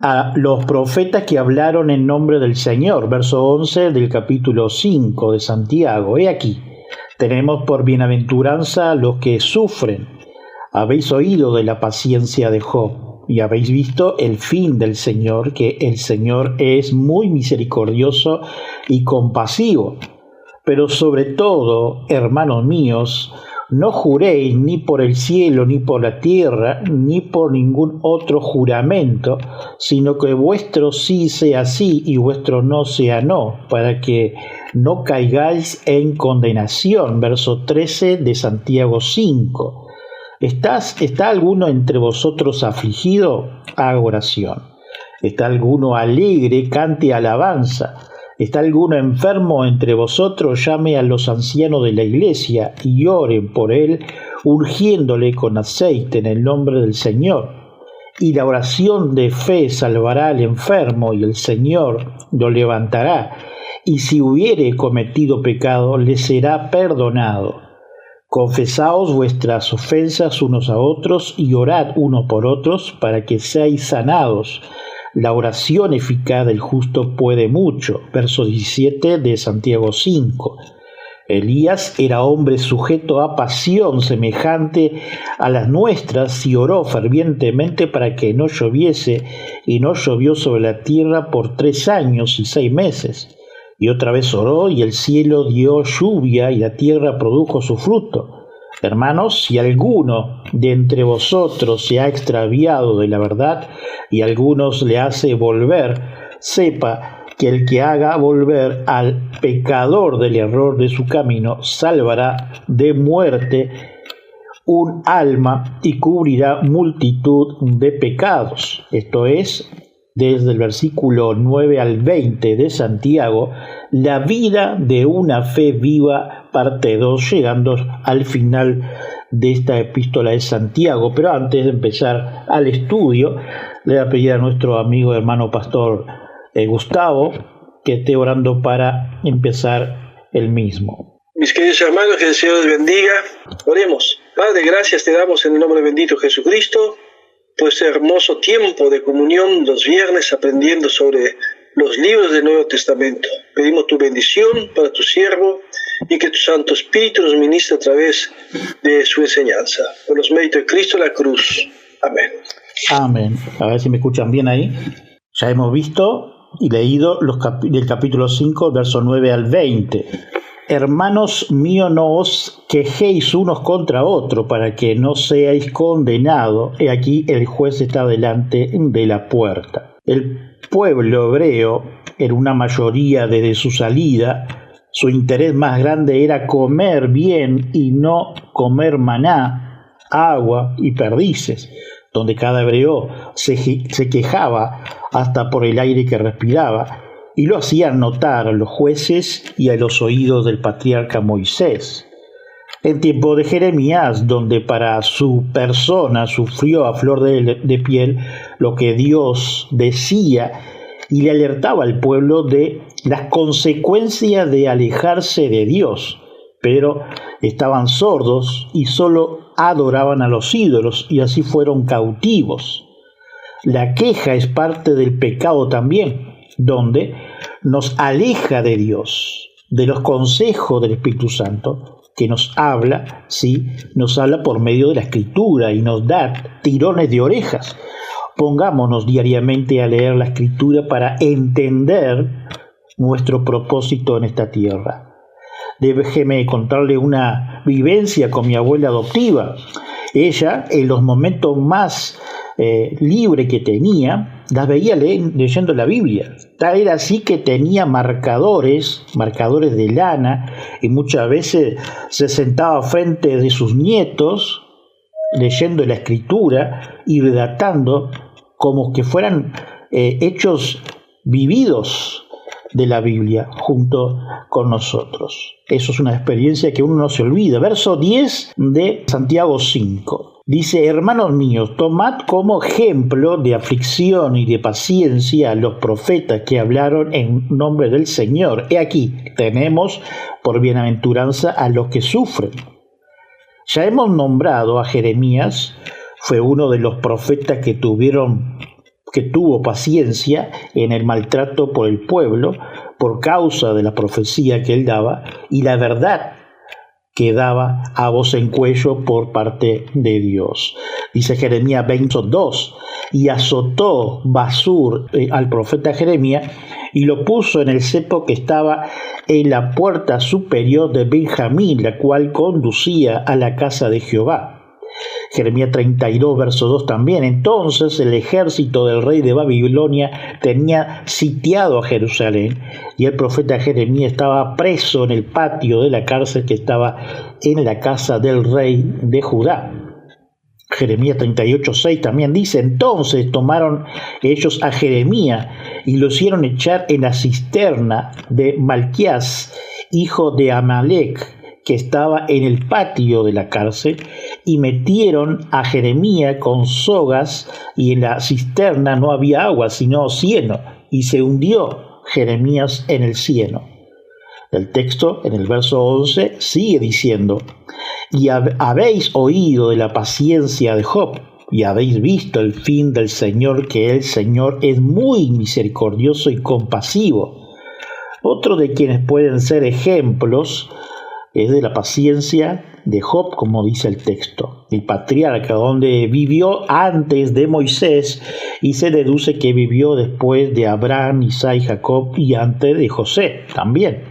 a los profetas que hablaron en nombre del Señor. Verso 11 del capítulo 5 de Santiago. He aquí, tenemos por bienaventuranza a los que sufren. Habéis oído de la paciencia de Job y habéis visto el fin del Señor, que el Señor es muy misericordioso y compasivo. Pero sobre todo, hermanos míos, no juréis ni por el cielo, ni por la tierra, ni por ningún otro juramento, sino que vuestro sí sea sí y vuestro no sea no, para que no caigáis en condenación. Verso 13 de Santiago 5. ¿Está alguno entre vosotros afligido? Haga oración. ¿Está alguno alegre? Cante alabanza. ¿Está alguno enfermo entre vosotros? Llame a los ancianos de la iglesia y oren por él, ungiéndole con aceite en el nombre del Señor. Y la oración de fe salvará al enfermo, y el Señor lo levantará. Y si hubiere cometido pecado, le será perdonado. Confesaos vuestras ofensas unos a otros y orad unos por otros para que seáis sanados. La oración eficaz del justo puede mucho. Verso 17 de Santiago 5. Elías era hombre sujeto a pasión semejante a las nuestras y oró fervientemente para que no lloviese, y no llovió sobre la tierra por 3 años y 6 meses. Y otra vez oró, y el cielo dio lluvia, y la tierra produjo su fruto. Hermanos, si alguno de entre vosotros se ha extraviado de la verdad, y algunos le hace volver, sepa que el que haga volver al pecador del error de su camino, salvará de muerte un alma y cubrirá multitud de pecados. Esto es, desde el versículo 9 al 20 de Santiago, la vida de una fe viva, parte 2, llegando al final de esta epístola de Santiago. Pero antes de empezar al estudio, le voy a pedir a nuestro amigo hermano pastor Gustavo que esté orando para empezar el mismo. Mis queridos hermanos, que el Señor los bendiga. Oremos. Padre, gracias te damos en el nombre bendito de Jesucristo por este hermoso tiempo de comunión los viernes aprendiendo sobre los libros del Nuevo Testamento. Pedimos tu bendición para tu siervo y que tu Santo Espíritu nos ministre a través de su enseñanza. Por los méritos de Cristo en la cruz. Amén. Amén. A ver si me escuchan bien ahí. Ya hemos visto y leído del capítulo 5, verso 9 al 20. Hermanos míos, no os quejéis unos contra otros para que no seáis condenados. He aquí el juez está delante de la puerta. El pueblo hebreo, en una mayoría desde su salida, su interés más grande era comer bien y no comer maná, agua y perdices, donde cada hebreo se quejaba hasta por el aire que respiraba, y lo hacían notar a los jueces y a los oídos del patriarca Moisés. En tiempo de Jeremías, donde para su persona sufrió a flor de piel lo que Dios decía y le alertaba al pueblo de las consecuencias de alejarse de Dios, pero estaban sordos y solo adoraban a los ídolos y así fueron cautivos. La queja es parte del pecado también, donde nos aleja de Dios, de los consejos del Espíritu Santo, que nos habla, sí, nos habla por medio de la Escritura y nos da tirones de orejas. Pongámonos diariamente a leer la Escritura para entender nuestro propósito en esta tierra. Déjeme contarle una vivencia con mi abuela adoptiva. Ella, en los momentos más libre que tenía, las veía leyendo la Biblia. Era así que tenía marcadores de lana, y muchas veces se sentaba frente de sus nietos leyendo la Escritura y redactando como que fueran hechos vividos de la Biblia junto con nosotros. Eso es una experiencia que uno no se olvida. Verso 10 de Santiago 5. Dice: hermanos míos, tomad como ejemplo de aflicción y de paciencia a los profetas que hablaron en nombre del Señor. He aquí, tenemos por bienaventuranza a los que sufren. Ya hemos nombrado a Jeremías, fue uno de los profetas que tuvieron que tuvo paciencia en el maltrato por el pueblo por causa de la profecía que él daba y la verdad que daba a voz en cuello por parte de Dios. Dice Jeremías 22, y azotó Basur al profeta Jeremías y lo puso en el cepo que estaba en la puerta superior de Benjamín, la cual conducía a la casa de Jehová. Jeremías 32, verso 2 también. Entonces el ejército del rey de Babilonia tenía sitiado a Jerusalén y el profeta Jeremías estaba preso en el patio de la cárcel que estaba en la casa del rey de Judá. Jeremías 38, 6 también dice, entonces tomaron ellos a Jeremías y lo hicieron echar en la cisterna de Malquías, hijo de Amalec, que estaba en el patio de la cárcel, y metieron a Jeremías con sogas, y en la cisterna no había agua, sino cieno, y se hundió Jeremías en el cieno. El texto, en el verso 11, sigue diciendo, y habéis oído de la paciencia de Job, y habéis visto el fin del Señor, que el Señor es muy misericordioso y compasivo. Otro de quienes pueden ser ejemplos es de la paciencia de Job, como dice el texto, el patriarca, donde vivió antes de Moisés y se deduce que vivió después de Abraham, Isaac y Jacob y antes de José también.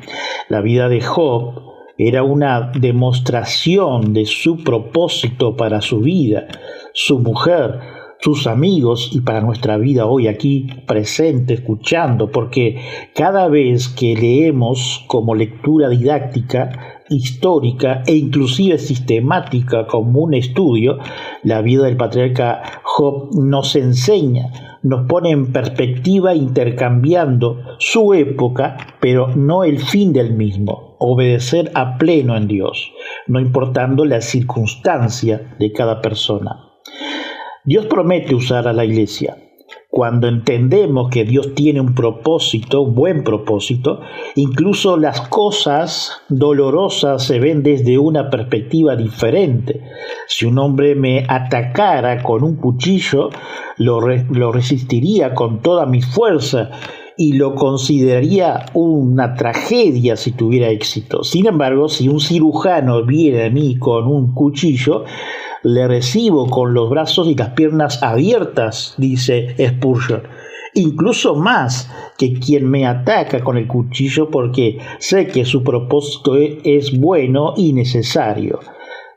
La vida de Job era una demostración de su propósito para su vida, su mujer, sus amigos y para nuestra vida hoy aquí presente, escuchando, porque cada vez que leemos como lectura didáctica, histórica e inclusive sistemática como un estudio, la vida del patriarca Job nos enseña, nos pone en perspectiva intercambiando su época, pero no el fin del mismo, obedecer a pleno en Dios, no importando la circunstancia de cada persona. Dios promete usar a la iglesia. Cuando entendemos que Dios tiene un propósito, un buen propósito, incluso las cosas dolorosas se ven desde una perspectiva diferente. Si un hombre me atacara con un cuchillo, lo resistiría con toda mi fuerza y lo consideraría una tragedia si tuviera éxito. Sin embargo, si un cirujano viene a mí con un cuchillo, le recibo con los brazos y las piernas abiertas, dice Spurgeon, incluso más que quien me ataca con el cuchillo, porque sé que su propósito es bueno y necesario.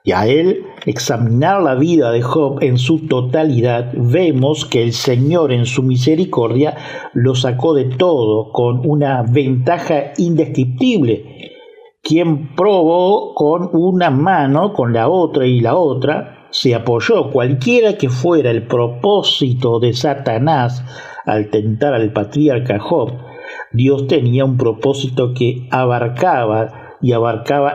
Y a él examinar la vida de Job en su totalidad, vemos que el Señor en su misericordia lo sacó de todo con una ventaja indescriptible. Quien probó con una mano, con la otra y la otra, se apoyó. Cualquiera que fuera el propósito de Satanás al tentar al patriarca Job, Dios tenía un propósito que abarcaba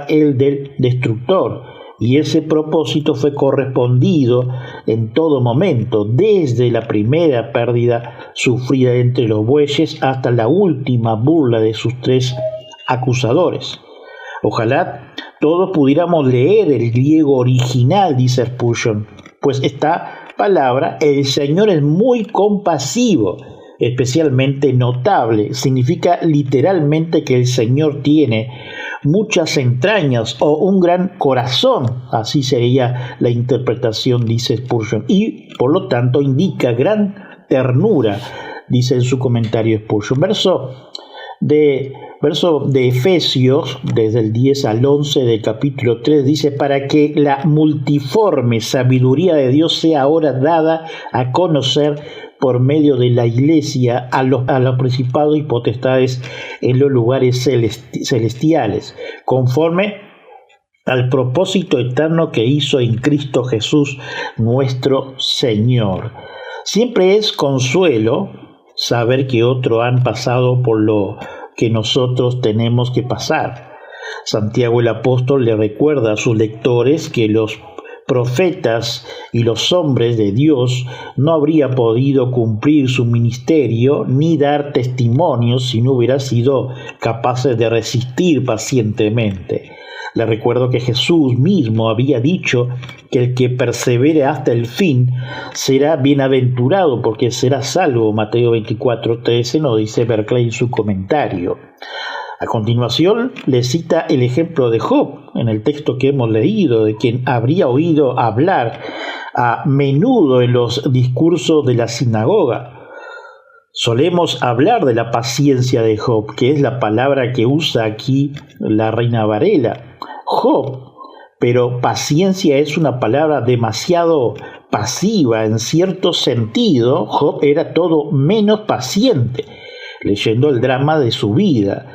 el del destructor. Y ese propósito fue correspondido en todo momento, desde la primera pérdida sufrida entre los bueyes hasta la última burla de sus tres acusadores. Ojalá todos pudiéramos leer el griego original, dice Spurgeon, pues esta palabra, el Señor es muy compasivo, especialmente notable. Significa literalmente que el Señor tiene muchas entrañas o un gran corazón, así sería la interpretación, dice Spurgeon, y por lo tanto indica gran ternura, dice en su comentario Spurgeon. Verso de Efesios, desde el 10 al 11 del capítulo 3, dice, para que la multiforme sabiduría de Dios sea ahora dada a conocer por medio de la iglesia a los principados y potestades en los lugares celestiales, conforme al propósito eterno que hizo en Cristo Jesús nuestro Señor. Siempre es consuelo saber que otros han pasado por lo que nosotros tenemos que pasar. Santiago el apóstol le recuerda a sus lectores que los profetas y los hombres de Dios no habrían podido cumplir su ministerio ni dar testimonio si no hubieran sido capaces de resistir pacientemente. Le recuerdo que Jesús mismo había dicho que el que persevere hasta el fin será bienaventurado porque será salvo. Mateo 24:13 nos dice Berkeley en su comentario. A continuación le cita el ejemplo de Job en el texto que hemos leído, de quien habría oído hablar a menudo en los discursos de la sinagoga. Solemos hablar de la paciencia de Job, que es la palabra que usa aquí la Reina Varela. Job, pero paciencia es una palabra demasiado pasiva. En cierto sentido, Job era todo menos paciente. Leyendo el drama de su vida,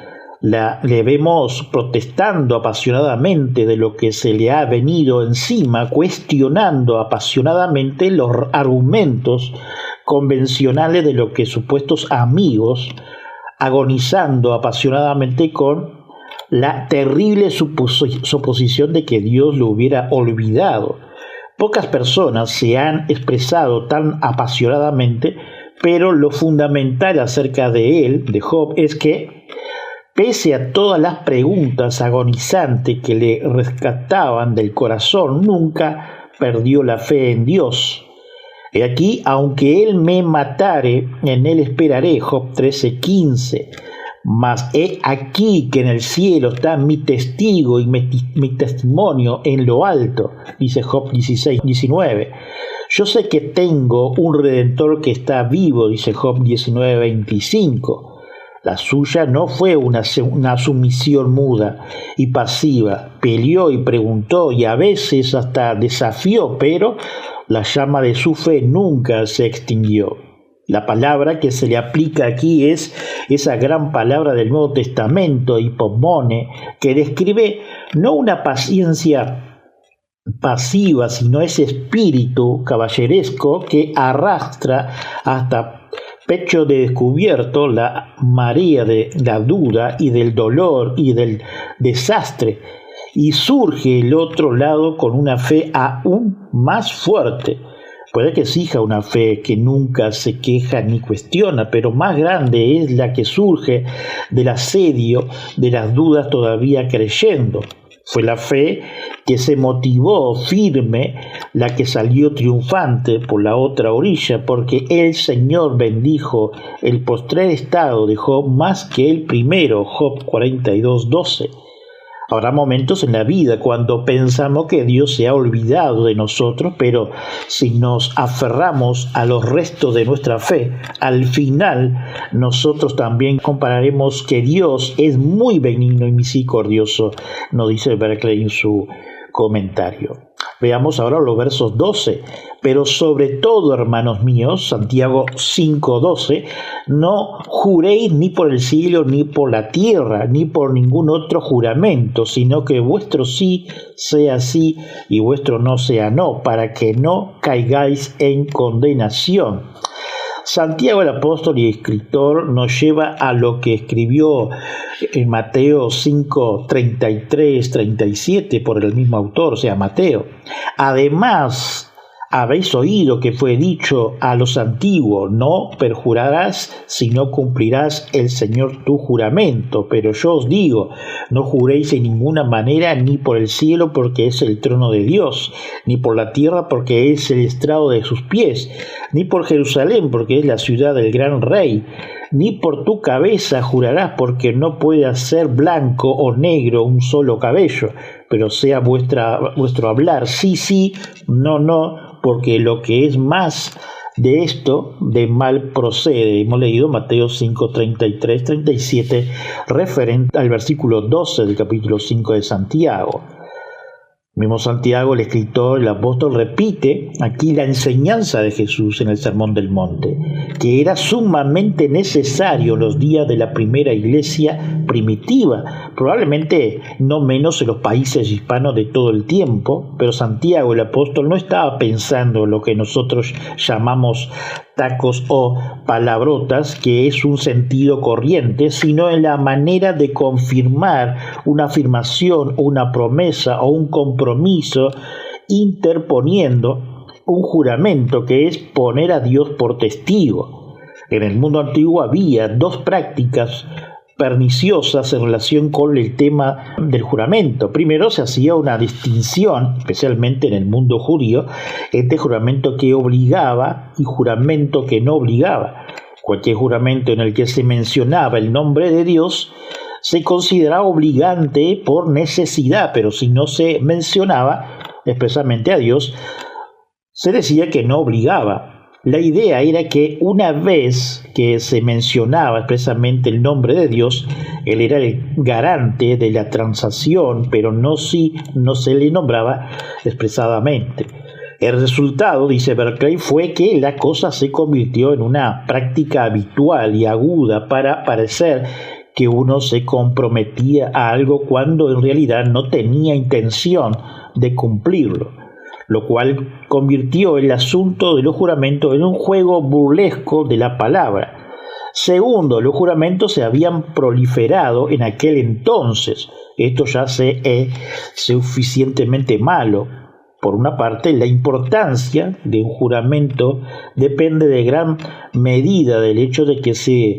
le vemos protestando apasionadamente de lo que se le ha venido encima, cuestionando apasionadamente los argumentos convencionales de lo que supuestos amigos, agonizando apasionadamente con la terrible suposición de que Dios lo hubiera olvidado. Pocas personas se han expresado tan apasionadamente, pero lo fundamental acerca de él, de Job, es que pese a todas las preguntas agonizantes que le rescataban del corazón, nunca perdió la fe en Dios. He aquí, aunque él me matare, en él esperaré, Job 13:15. Mas he aquí que en el cielo está mi testigo y mi testimonio en lo alto, dice Job 16:19. Yo sé que tengo un Redentor que está vivo, dice Job 19:25. La suya no fue una sumisión muda y pasiva. Peleó y preguntó y a veces hasta desafió, pero la llama de su fe nunca se extinguió. La palabra que se le aplica aquí es esa gran palabra del Nuevo Testamento, hipomone, que describe no una paciencia pasiva, sino ese espíritu caballeresco que arrastra hasta pecho de descubierto la marea de la duda y del dolor y del desastre, y surge el otro lado con una fe aún más fuerte. Puede que exija una fe que nunca se queja ni cuestiona, pero más grande es la que surge del asedio de las dudas todavía creyendo. Fue la fe que se motivó firme, la que salió triunfante por la otra orilla, porque el Señor bendijo el postrer estado de Job más que el primero, Job 42:12. Habrá momentos en la vida cuando pensamos que Dios se ha olvidado de nosotros, pero si nos aferramos a los restos de nuestra fe, al final nosotros también compararemos que Dios es muy benigno y misericordioso, nos dice Berkeley en su comentario. Veamos ahora los versos 12. Pero sobre todo, hermanos míos, Santiago 5:12, no juréis ni por el cielo, ni por la tierra, ni por ningún otro juramento, sino que vuestro sí sea sí y vuestro no sea no, para que no caigáis en condenación. Santiago el apóstol y escritor nos lleva a lo que escribió en Mateo 5:33-37 por el mismo autor, o sea, Mateo. Además, habéis oído que fue dicho a los antiguos, no perjurarás, sino cumplirás el Señor tu juramento. Pero yo os digo, no juréis en ninguna manera, ni por el cielo, porque es el trono de Dios, ni por la tierra, porque es el estrado de sus pies, ni por Jerusalén, porque es la ciudad del gran rey, ni por tu cabeza jurarás, porque no puede ser blanco o negro un solo cabello, pero sea vuestro hablar sí, sí, no, no, porque lo que es más de esto, de mal procede. Hemos leído Mateo 5:33-37, referente al versículo 12 del capítulo 5 de Santiago. Mismo Santiago, el escritor, el apóstol, repite aquí la enseñanza de Jesús en el Sermón del Monte, que era sumamente necesario en los días de la primera iglesia primitiva, probablemente no menos en los países hispanos de todo el tiempo, pero Santiago, el apóstol, no estaba pensando en lo que nosotros llamamos tacos o palabrotas, que es un sentido corriente, sino en la manera de confirmar una afirmación o una promesa o un compromiso interponiendo un juramento, que es poner a Dios por testigo. En el mundo antiguo había dos prácticas perniciosas en relación con el tema del juramento. Primero se hacía una distinción, especialmente en el mundo judío, entre juramento que obligaba y juramento que no obligaba. Cualquier juramento en el que se mencionaba el nombre de Dios se consideraba obligante por necesidad, pero si no se mencionaba expresamente a Dios, se decía que no obligaba. La idea era que una vez que se mencionaba expresamente el nombre de Dios, Él era el garante de la transacción, pero no si no se le nombraba expresadamente. El resultado, dice Berkeley, fue que la cosa se convirtió en una práctica habitual y aguda para parecer que uno se comprometía a algo cuando en realidad no tenía intención de cumplirlo, lo cual convirtió el asunto de los juramentos en un juego burlesco de la palabra. Segundo, los juramentos se habían proliferado en aquel entonces. Esto ya es suficientemente malo. Por una parte, la importancia de un juramento depende de gran medida del hecho de que sea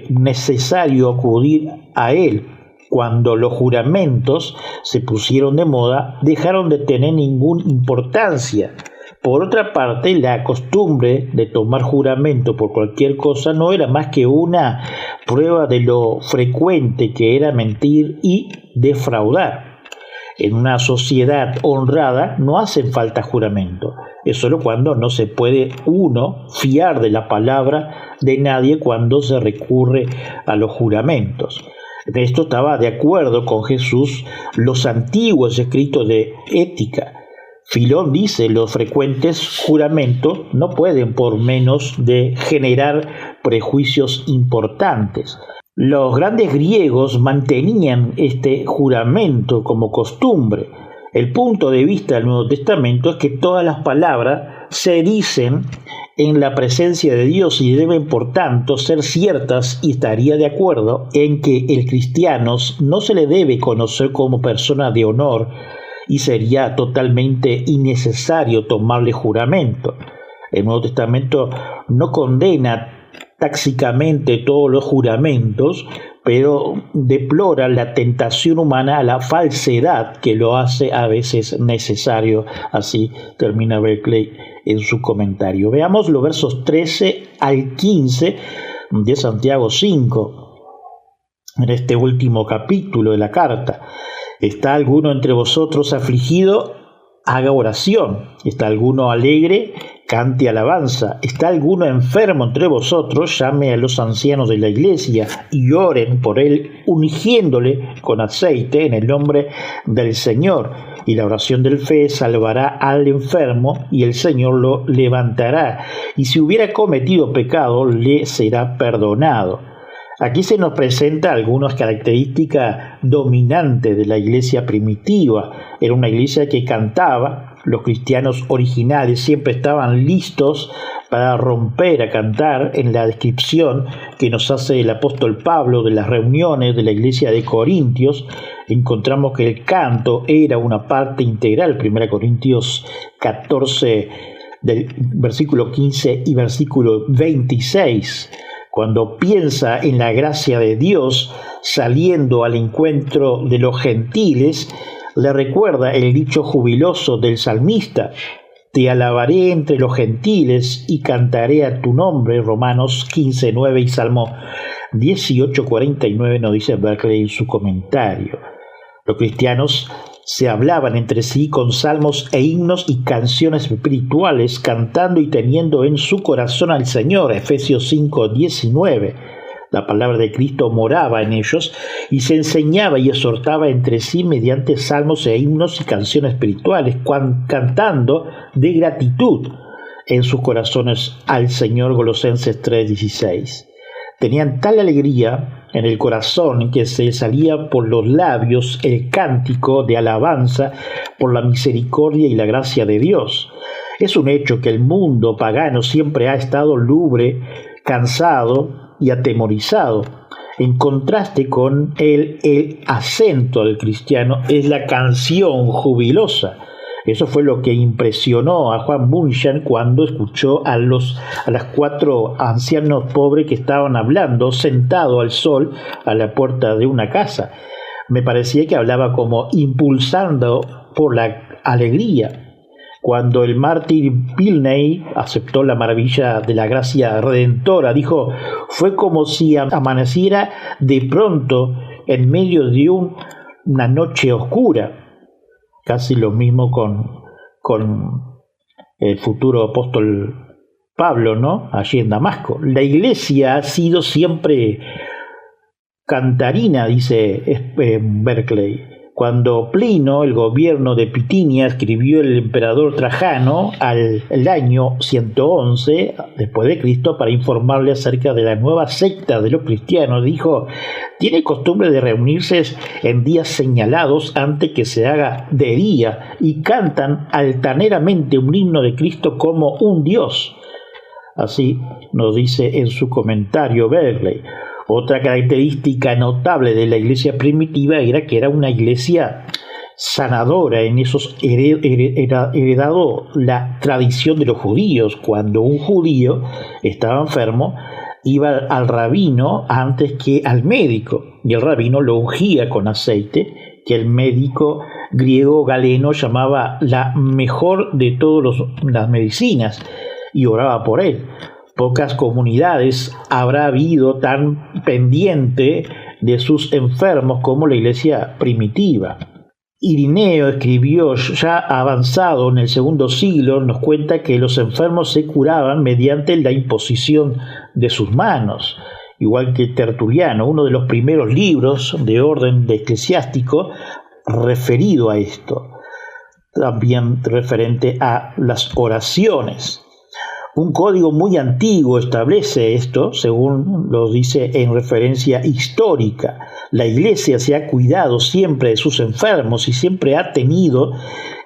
necesario acudir a él. Cuando los juramentos se pusieron de moda, dejaron de tener ninguna importancia. Por otra parte, la costumbre de tomar juramento por cualquier cosa no era más que una prueba de lo frecuente que era mentir y defraudar. En una sociedad honrada no hacen falta juramento. Es solo cuando no se puede uno fiar de la palabra de nadie cuando se recurre a los juramentos. En esto estaba de acuerdo con Jesús los antiguos escritos de ética. Filón dice: los frecuentes juramentos no pueden por menos de generar prejuicios importantes. Los grandes griegos mantenían este juramento como costumbre. El punto de vista del Nuevo Testamento es que todas las palabras se dicen en la presencia de Dios y deben por tanto ser ciertas, y estaría de acuerdo en que el cristiano no se le debe conocer como persona de honor y sería totalmente innecesario tomarle juramento. El Nuevo Testamento no condena tácticamente todos los juramentos, pero deplora la tentación humana a la falsedad que lo hace a veces necesario. Así termina Berkeley en su comentario. Veamos los versos 13 al 15 de Santiago 5, en este último capítulo de la carta. ¿Está alguno entre vosotros afligido? Haga oración. ¿Está alguno alegre? Cante alabanza. ¿Está alguno enfermo entre vosotros? Llame a los ancianos de la iglesia y oren por él, ungiéndole con aceite en el nombre del Señor. Y la oración del fe salvará al enfermo, y el Señor lo levantará. Y si hubiera cometido pecado, le será perdonado. Aquí se nos presenta algunas características dominantes de la iglesia primitiva. Era una iglesia que cantaba. Los cristianos originales siempre estaban listos para romper a cantar. En la descripción que nos hace el apóstol Pablo de las reuniones de la iglesia de Corintios, encontramos que el canto era una parte integral. 1 Corintios 14, del versículo 15 y versículo 26. Cuando piensa en la gracia de Dios saliendo al encuentro de los gentiles, le recuerda el dicho jubiloso del salmista: te alabaré entre los gentiles y cantaré a tu nombre. Romanos 15:9 y Salmo 18:49 nos dice Berkeley en su comentario. Los cristianos se hablaban entre sí con salmos e himnos y canciones espirituales, cantando y teniendo en su corazón al Señor. Efesios 5:19. La palabra de Cristo moraba en ellos y se enseñaba y exhortaba entre sí mediante salmos e himnos y canciones espirituales, cantando de gratitud en sus corazones al Señor. Colosenses 3:16. Tenían tal alegría en el corazón que se salía por los labios el cántico de alabanza por la misericordia y la gracia de Dios. Es un hecho que el mundo pagano siempre ha estado lúgubre, cansado y atemorizado. En contraste con el acento del cristiano es la canción jubilosa. Eso fue lo que impresionó a Juan Bunyan cuando escuchó a las 4 ancianos pobres que estaban hablando sentado al sol a la puerta de una casa. Me parecía que hablaba como impulsando por la alegría. Cuando el mártir Pilney aceptó la maravilla de la gracia redentora, dijo, fue como si amaneciera de pronto en medio de una noche oscura. Casi lo mismo con el futuro apóstol Pablo, ¿no? Allí en Damasco. La iglesia ha sido siempre cantarina, dice Berkeley. Cuando Plino, el gobierno de Bitinia, escribió el emperador Trajano el año 111 después de Cristo para informarle acerca de la nueva secta de los cristianos, dijo, tiene costumbre de reunirse en días señalados antes que se haga de día y cantan altaneramente un himno de Cristo como un Dios. Así nos dice en su comentario Berkeley. Otra característica notable de la iglesia primitiva era que era una iglesia sanadora. En esos heredado la tradición de los judíos. Cuando un judío estaba enfermo, iba al rabino antes que al médico, y el rabino lo ungía con aceite, que el médico griego Galeno llamaba la mejor de todas las medicinas, y oraba por él. Pocas comunidades habrá habido tan pendiente de sus enfermos como la iglesia primitiva. Irineo escribió, ya avanzado en el segundo siglo, nos cuenta que los enfermos se curaban mediante la imposición de sus manos. Igual que Tertuliano, uno de los primeros libros de orden eclesiástico referido a esto. También referente a las oraciones. Un código muy antiguo establece esto, según lo dice en referencia histórica. La Iglesia se ha cuidado siempre de sus enfermos y siempre ha tenido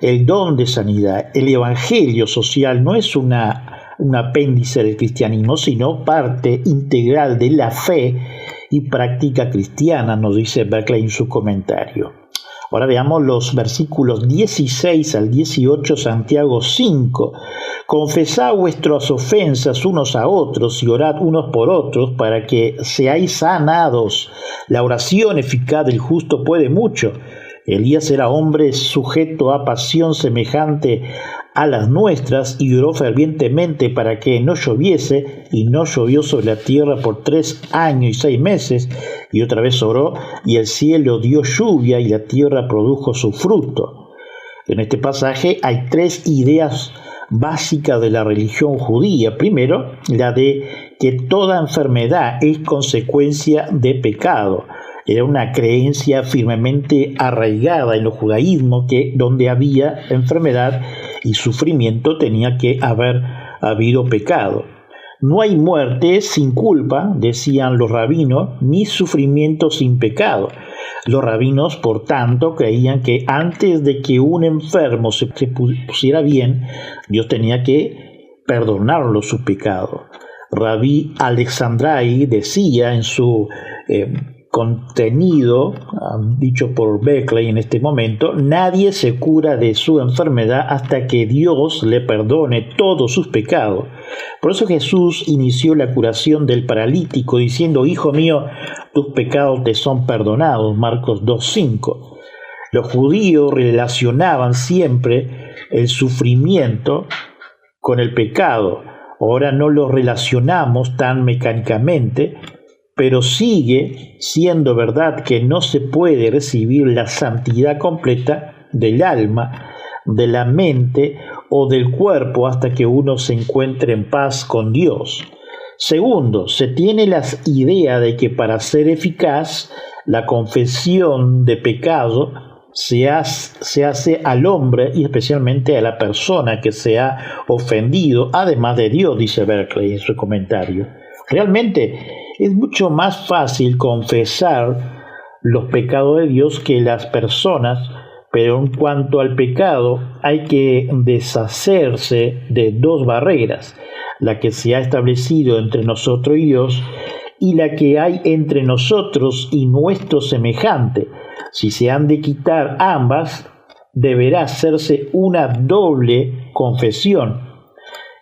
el don de sanidad. El Evangelio social no es un apéndice del cristianismo, sino parte integral de la fe y práctica cristiana, nos dice Berkeley en su comentario. Ahora veamos los versículos 16 al 18, Santiago 5. Confesad vuestras ofensas unos a otros y orad unos por otros para que seáis sanados. La oración eficaz del justo puede mucho. Elías era hombre sujeto a pasión semejante a las nuestras y oró fervientemente para que no lloviese, y no llovió sobre la tierra por 3 años y 6 meses, y otra vez oró, y el cielo dio lluvia y la tierra produjo su fruto. En este pasaje hay 3 ideas básicas de la religión judía. Primero, la de que toda enfermedad es consecuencia de pecado. Era una creencia firmemente arraigada en el judaísmo que donde había enfermedad y sufrimiento tenía que haber habido pecado. No hay muerte sin culpa, decían los rabinos, ni sufrimiento sin pecado. Los rabinos, por tanto, creían que antes de que un enfermo se pusiera bien, Dios tenía que perdonarlo su pecado. Rabí Alexandrai decía en su contenido, dicho por Berkeley en este momento, nadie se cura de su enfermedad hasta que Dios le perdone todos sus pecados. Por eso Jesús inició la curación del paralítico diciendo, Hijo mío, tus pecados te son perdonados, Marcos 2:5. Los judíos relacionaban siempre el sufrimiento con el pecado. Ahora no lo relacionamos tan mecánicamente, pero sigue siendo verdad que no se puede recibir la santidad completa del alma, de la mente o del cuerpo hasta que uno se encuentre en paz con Dios. Segundo, se tiene la idea de que para ser eficaz, la confesión de pecado se hace al hombre y especialmente a la persona que se ha ofendido, además de Dios, dice Berkeley en su comentario. Realmente es mucho más fácil confesar los pecados de Dios que las personas, pero en cuanto al pecado hay que deshacerse de 2 barreras, la que se ha establecido entre nosotros y Dios y la que hay entre nosotros y nuestro semejante. Si se han de quitar ambas, deberá hacerse una doble confesión.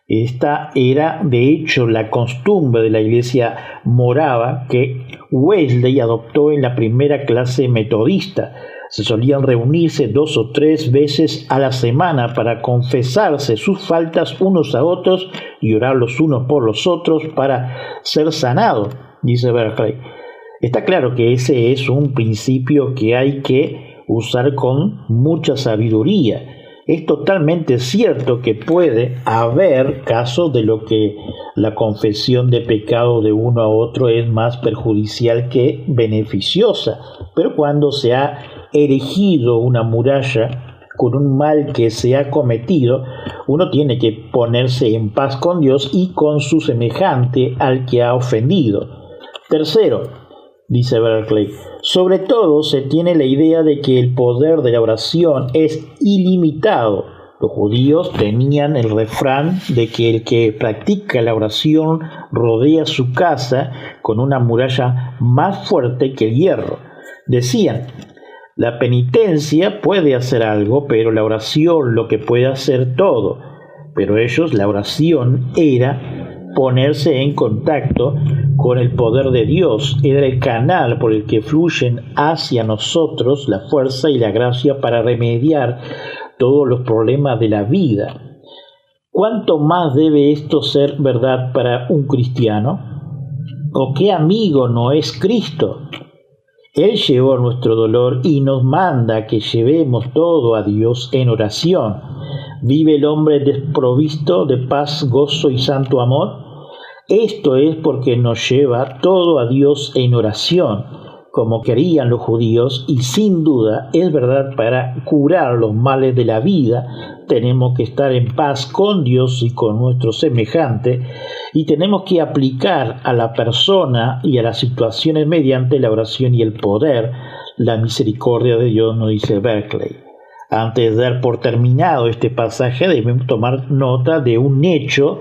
Esta era, de hecho, la costumbre de la iglesia morava que Wesley adoptó en la primera clase metodista. Se solían reunirse 2 o 3 veces a la semana para confesarse sus faltas unos a otros y orar los unos por los otros para ser sanados, dice Berkeley. Está claro que ese es un principio que hay que usar con mucha sabiduría. Es totalmente cierto que puede haber casos de lo que la confesión de pecado de uno a otro es más perjudicial que beneficiosa, pero cuando se ha erigido una muralla con un mal que se ha cometido, uno tiene que ponerse en paz con Dios y con su semejante al que ha ofendido. Tercero, dice Berkeley, sobre todo se tiene la idea de que el poder de la oración es ilimitado. Los judíos tenían el refrán de que el que practica la oración rodea su casa con una muralla más fuerte que el hierro. Decían, la penitencia puede hacer algo, pero la oración lo que puede hacer todo. Pero ellos, la oración era ponerse en contacto con el poder de Dios, era el canal por el que fluyen hacia nosotros la fuerza y la gracia para remediar todos los problemas de la vida. ¿Cuánto más debe esto ser verdad para un cristiano? ¿O qué amigo no es Cristo? Él llevó nuestro dolor y nos manda que llevemos todo a Dios en oración. ¿Vive el hombre desprovisto de paz, gozo y santo amor? Esto es porque nos lleva todo a Dios en oración, como querían los judíos, y sin duda es verdad para curar los males de la vida. Tenemos que estar en paz con Dios y con nuestro semejante, y tenemos que aplicar a la persona y a las situaciones mediante la oración y el poder, la misericordia de Dios, nos dice Berkeley. Antes de dar por terminado este pasaje, debemos tomar nota de un hecho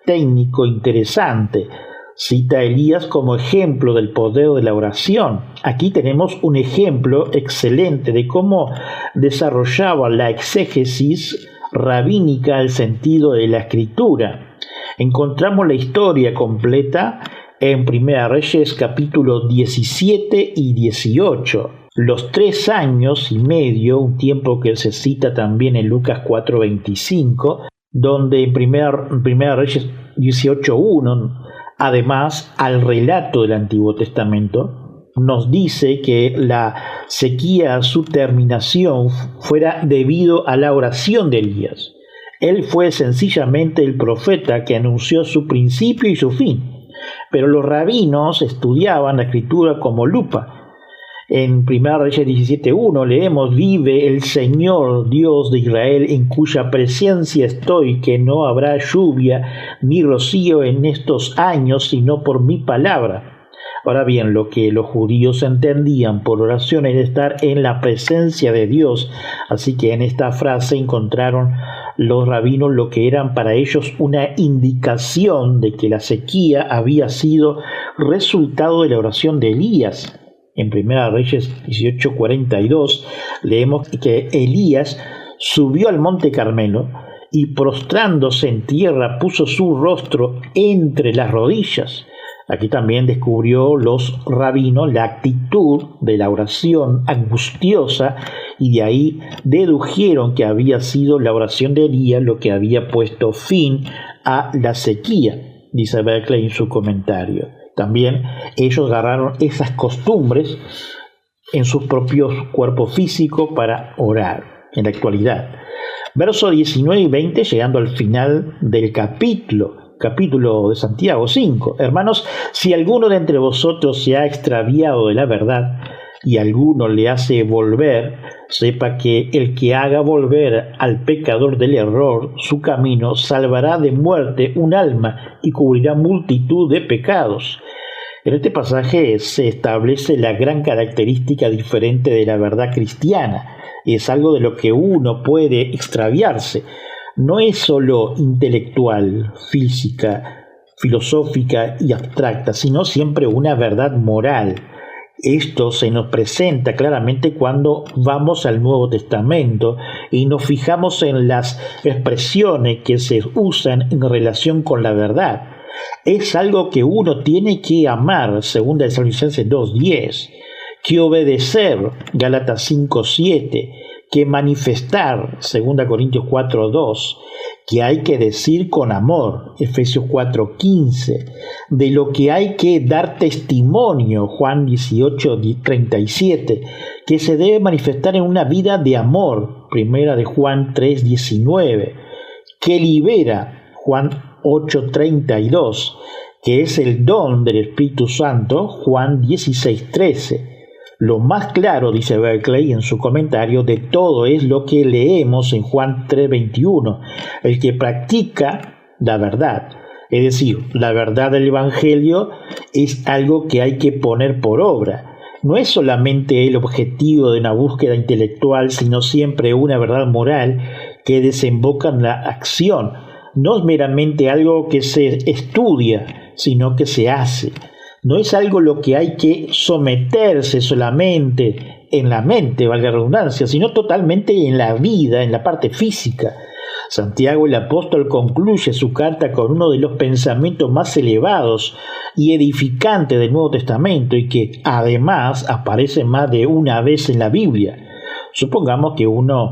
técnico interesante. Cita a Elías como ejemplo del poder de la oración. Aquí tenemos un ejemplo excelente de cómo desarrollaba la exégesis rabínica el sentido de la escritura. Encontramos la historia completa en Primera Reyes capítulo 17 y 18. Los 3 años y medio, un tiempo que se cita también en Lucas 4:25, donde en Primera Reyes 18:1, además al relato del Antiguo Testamento, nos dice que la sequía a su terminación fuera debido a la oración de Elías. Él fue sencillamente el profeta que anunció su principio y su fin, pero los rabinos estudiaban la escritura como lupa. En 1 Reyes 17:1 leemos, vive el Señor Dios de Israel en cuya presencia estoy, que no habrá lluvia ni rocío en estos años, sino por mi palabra. Ahora bien, lo que los judíos entendían por oración era estar en la presencia de Dios, así que en esta frase encontraron los rabinos lo que eran para ellos una indicación de que la sequía había sido resultado de la oración de Elías. En 1 Reyes 18:42 leemos que Elías subió al monte Carmelo y prostrándose en tierra puso su rostro entre las rodillas. Aquí también descubrió los rabinos la actitud de la oración angustiosa y de ahí dedujeron que había sido la oración de Elías lo que había puesto fin a la sequía, dice Berkeley en su comentario. También ellos agarraron esas costumbres en sus propios cuerpos físicos para orar en la actualidad. Versos 19 y 20, llegando al final del capítulo de Santiago 5. Hermanos, si alguno de entre vosotros se ha extraviado de la verdad y alguno le hace volver, sepa que el que haga volver al pecador del error su camino salvará de muerte un alma y cubrirá multitud de pecados. En este pasaje se establece la gran característica diferente de la verdad cristiana. Es algo de lo que uno puede extraviarse. No es solo intelectual, física, filosófica y abstracta, sino siempre una verdad moral Esto se nos presenta claramente cuando vamos al Nuevo Testamento y nos fijamos en las expresiones que se usan en relación con la verdad. Es algo que uno tiene que amar, según Tesalonicenses 2:10, que obedecer, Gálatas 5:7, que manifestar, 2 Corintios 4:2, que hay que decir con amor, Efesios 4:15, de lo que hay que dar testimonio, Juan 18:37, que se debe manifestar en una vida de amor, primera de Juan 3:19, que libera, Juan 8:32, que es el don del Espíritu Santo, Juan 16:13. Lo más claro, dice Berkeley en su comentario, de todo es lo que leemos en Juan 3:21, el que practica la verdad. Es decir, la verdad del Evangelio es algo que hay que poner por obra. No es solamente el objetivo de una búsqueda intelectual, sino siempre una verdad moral que desemboca en la acción. No es meramente algo que se estudia, sino que se hace. No es algo lo que hay que someterse solamente en la mente, valga la redundancia, sino totalmente en la vida, en la parte física. Santiago el apóstol concluye su carta con uno de los pensamientos más elevados y edificantes del Nuevo Testamento y que además aparece más de una vez en la Biblia. Supongamos que uno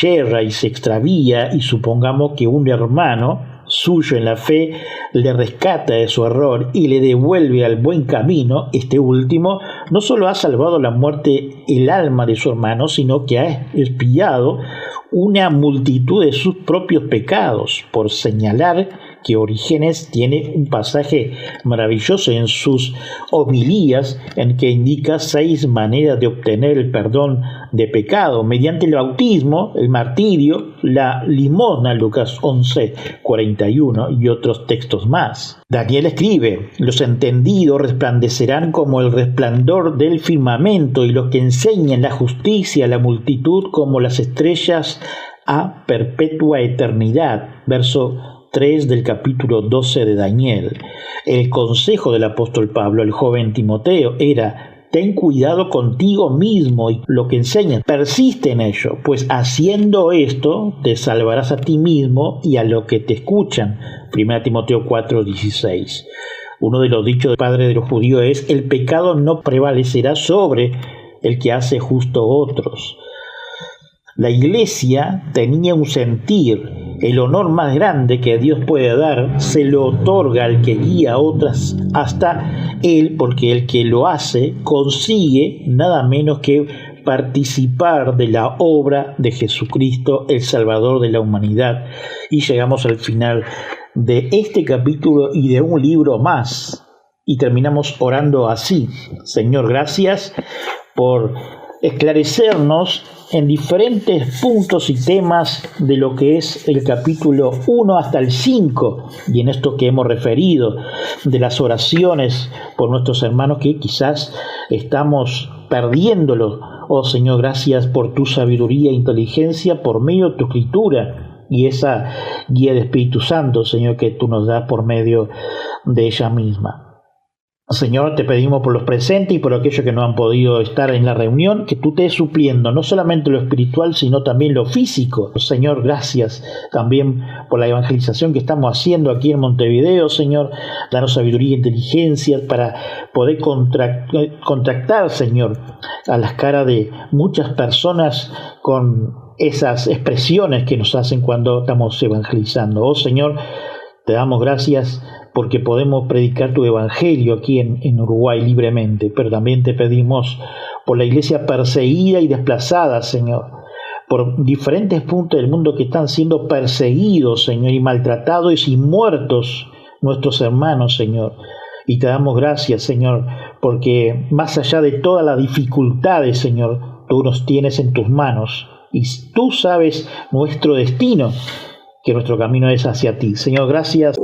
yerra y se extravía y supongamos que un hermano suyo en la fe le rescata de su error y le devuelve al buen camino. Este último no solo ha salvado la muerte el alma de su hermano, sino que ha expiado una multitud de sus propios pecados. Por señalar que Orígenes tiene un pasaje maravilloso en sus homilías en que indica 6 maneras de obtener el perdón de pecado mediante el bautismo, el martirio, la limosna, Lucas 11:41 y otros textos más. Daniel escribe: los entendidos resplandecerán como el resplandor del firmamento y los que enseñan la justicia a la multitud como las estrellas a perpetua eternidad. Verso 3 del capítulo 12 de Daniel. El consejo del apóstol Pablo al joven Timoteo era: ten cuidado contigo mismo y lo que enseñas, persiste en ello, pues haciendo esto te salvarás a ti mismo y a los que te escuchan. 1 Timoteo 4:16. Uno de los dichos del padre de los judíos es: el pecado no prevalecerá sobre el que hace justo otros. La iglesia tenía un sentir: el honor más grande que Dios puede dar se lo otorga al que guía a otras hasta Él, porque el que lo hace consigue nada menos que participar de la obra de Jesucristo, el Salvador de la humanidad. Y llegamos al final de este capítulo y de un libro más. Y terminamos orando así: Señor, gracias por esclarecernos en diferentes puntos y temas de lo que es el capítulo 1 hasta el 5, y en esto que hemos referido de las oraciones por nuestros hermanos que quizás estamos perdiéndolo. Oh Señor, gracias por tu sabiduría e inteligencia por medio de tu escritura y esa guía del Espíritu Santo, Señor, que tú nos das por medio de ella misma. Señor, te pedimos por los presentes y por aquellos que no han podido estar en la reunión, que tú estés supliendo no solamente lo espiritual, sino también lo físico. Señor, gracias también por la evangelización que estamos haciendo aquí en Montevideo. Señor, danos sabiduría e inteligencia para poder contactar, Señor, a las caras de muchas personas con esas expresiones que nos hacen cuando estamos evangelizando. Oh Señor, te damos gracias porque podemos predicar tu evangelio aquí en Uruguay libremente, pero también te pedimos por la iglesia perseguida y desplazada, Señor, por diferentes puntos del mundo que están siendo perseguidos, Señor, y maltratados y muertos nuestros hermanos, Señor. Y te damos gracias, Señor, porque más allá de todas las dificultades, Señor, tú nos tienes en tus manos y tú sabes nuestro destino, que nuestro camino es hacia ti. Señor, gracias.